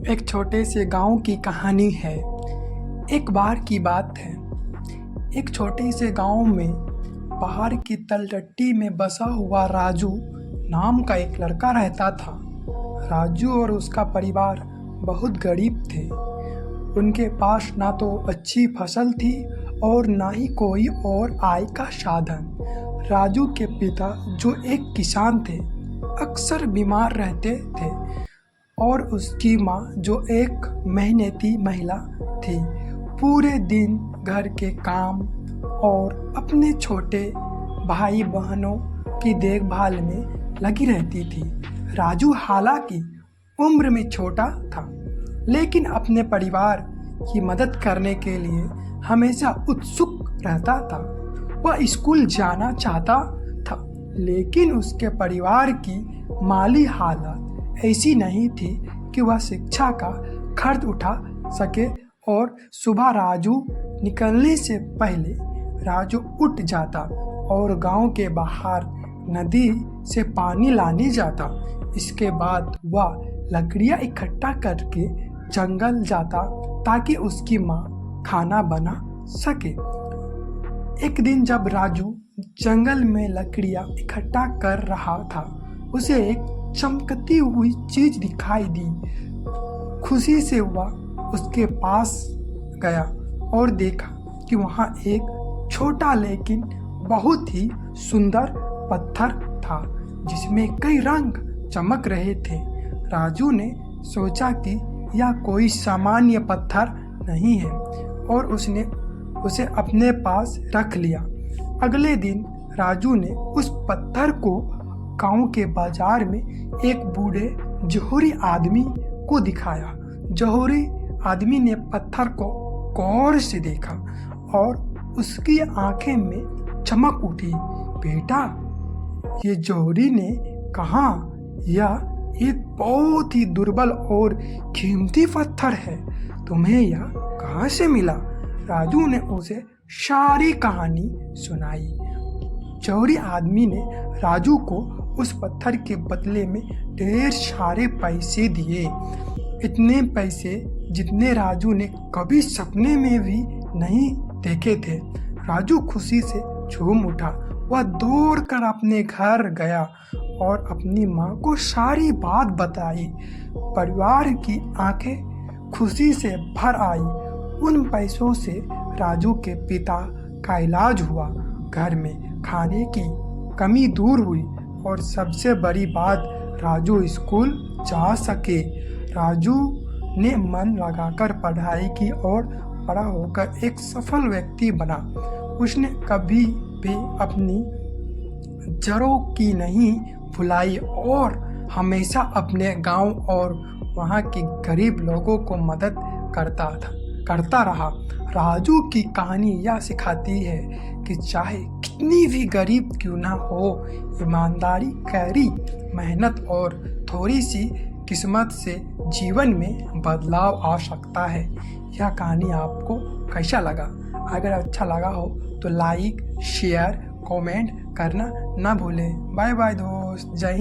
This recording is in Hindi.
एक छोटे से गांव की कहानी है। एक बार की बात है, एक छोटे से गांव में पहाड़ की तलहटी में बसा हुआ राजू नाम का एक लड़का रहता था। राजू और उसका परिवार बहुत गरीब थे। उनके पास ना तो अच्छी फसल थी और ना ही कोई और आय का साधन। राजू के पिता, जो एक किसान थे, अक्सर बीमार रहते थे और उसकी माँ, जो एक मेहनती महिला थी, पूरे दिन घर के काम और अपने छोटे भाई बहनों की देखभाल में लगी रहती थी। राजू हालांकि उम्र में छोटा था, लेकिन अपने परिवार की मदद करने के लिए हमेशा उत्सुक रहता था। वह स्कूल जाना चाहता था, लेकिन उसके परिवार की माली हालत ऐसी नहीं थी कि वह शिक्षा का खर्च उठा सके। और सुबह राजू निकलने से पहले राजू उठ जाता और गांव के बाहर नदी से पानी लाने जाता। इसके बाद वह लकड़ियां इकट्ठा करके जंगल जाता ताकि उसकी माँ खाना बना सके। एक दिन जब राजू जंगल में लकड़ियां इकट्ठा कर रहा था, उसे एक चमकती हुई चीज दिखाई दी। खुशी से वह उसके पास गया और देखा कि वहां एक छोटा लेकिन बहुत ही सुंदर पत्थर था, जिसमें कई रंग चमक रहे थे। राजू ने सोचा कि यह कोई सामान्य पत्थर नहीं है और उसने उसे अपने पास रख लिया। अगले दिन राजू ने उस पत्थर को गांव के बाजार में एक बूढ़े जोहरी आदमी को दिखाया। जोहरी आदमी ने पत्थर को गौर से देखा और उसकी आंखें में चमक उठी। बेटा, ये जोहरी ने कहा, यह एक बहुत ही दुर्बल और कीमती पत्थर है। तुम्हें यह कहाँ से मिला? राजू ने उसे सारी कहानी सुनाई। जोहरी आदमी ने राजू को उस पत्थर के बदले में ढेर सारे पैसे दिए। इतने पैसे जितने राजू ने कभी सपने में भी नहीं देखे थे। राजू खुशी से झूम उठा। वह दौड़कर अपने घर गया और अपनी माँ को सारी बात बताई। परिवार की आंखें खुशी से भर आई। उन पैसों से राजू के पिता का इलाज हुआ, घर में खाने की कमी दूर हुई और सबसे बड़ी बात, राजू स्कूल जा सके। राजू ने मन लगाकर पढ़ाई की और बड़ा होकर एक सफल व्यक्ति बना। उसने कभी भी अपनी जड़ों की नहीं भुलाई और हमेशा अपने गांव और वहां के गरीब लोगों को मदद करता रहा। राजू की कहानी यह सिखाती है कि चाहे कितनी भी गरीब क्यों ना हो, ईमानदारी, कड़ी मेहनत और थोड़ी सी किस्मत से जीवन में बदलाव आ सकता है। यह कहानी आपको कैसा लगा? अगर अच्छा लगा हो तो लाइक, शेयर, कमेंट करना ना भूलें। बाय बाय दोस्त, जय हिंद।